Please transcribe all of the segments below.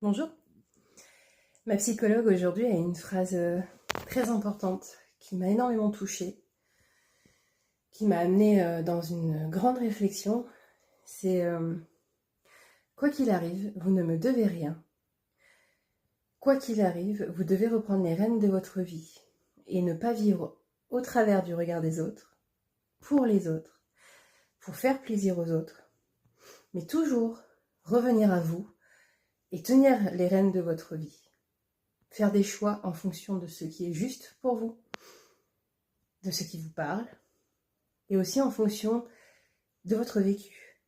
Bonjour. Ma psychologue aujourd'hui a une phrase très importante qui m'a énormément touchée, qui m'a amenée dans une grande réflexion. C'est quoi qu'il arrive, vous ne me devez rien. Quoi qu'il arrive, vous devez reprendre les rênes de votre vie et ne pas vivre au travers du regard des autres, pour les autres, pour faire plaisir aux autres, mais toujours revenir à vous et tenir les rênes de votre vie. Faire des choix en fonction de ce qui est juste pour vous, de ce qui vous parle, et aussi en fonction de votre vécu,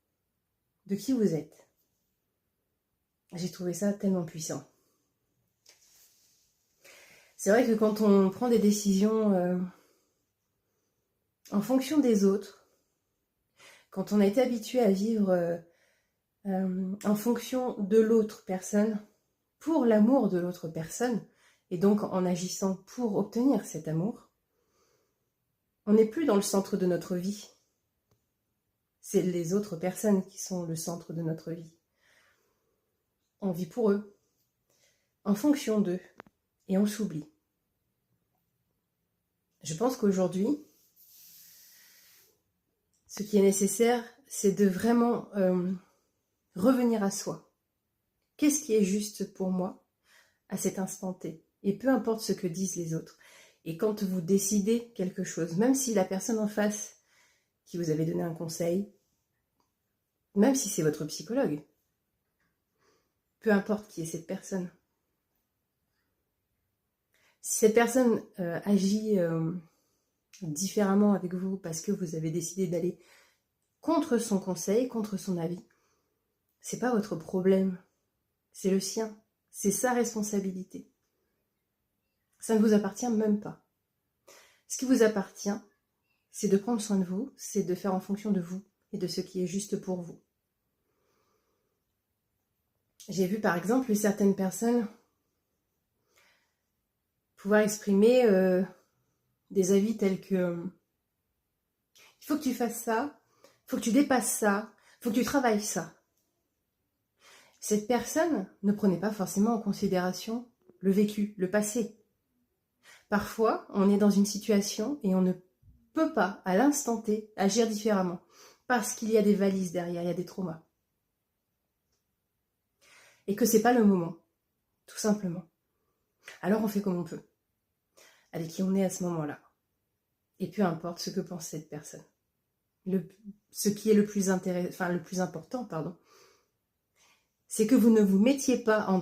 de qui vous êtes. J'ai trouvé ça tellement puissant. C'est vrai que quand on prend des décisions en fonction des autres, quand on a été habitué à vivre en fonction de l'autre personne, pour l'amour de l'autre personne, et donc en agissant pour obtenir cet amour, on n'est plus dans le centre de notre vie. C'est les autres personnes qui sont le centre de notre vie. On vit pour eux, en fonction d'eux, et on s'oublie. Je pense qu'aujourd'hui, ce qui est nécessaire, c'est de vraiment revenir à soi. Qu'est-ce qui est juste pour moi à cet instant T? Et peu importe ce que disent les autres. Et quand vous décidez quelque chose, même si la personne en face qui vous avait donné un conseil, même si c'est votre psychologue, peu importe qui est cette personne, si cette personne agit différemment avec vous parce que vous avez décidé d'aller contre son conseil, contre son avis, c'est pas votre problème, c'est le sien, c'est sa responsabilité. Ça ne vous appartient même pas. Ce qui vous appartient, c'est de prendre soin de vous, c'est de faire en fonction de vous et de ce qui est juste pour vous. J'ai vu par exemple certaines personnes pouvoir exprimer des avis tels que il faut que tu fasses ça, il faut que tu dépasses ça, il faut que tu travailles ça. Cette personne ne prenait pas forcément en considération le vécu, le passé. Parfois, on est dans une situation et on ne peut pas, à l'instant T, agir différemment. Parce qu'il y a des valises derrière, il y a des traumas. Et que c'est pas le moment, tout simplement. Alors on fait comme on peut, avec qui on est à ce moment-là. Et peu importe ce que pense cette personne. Ce qui est le plus important, c'est que vous ne vous mettiez pas en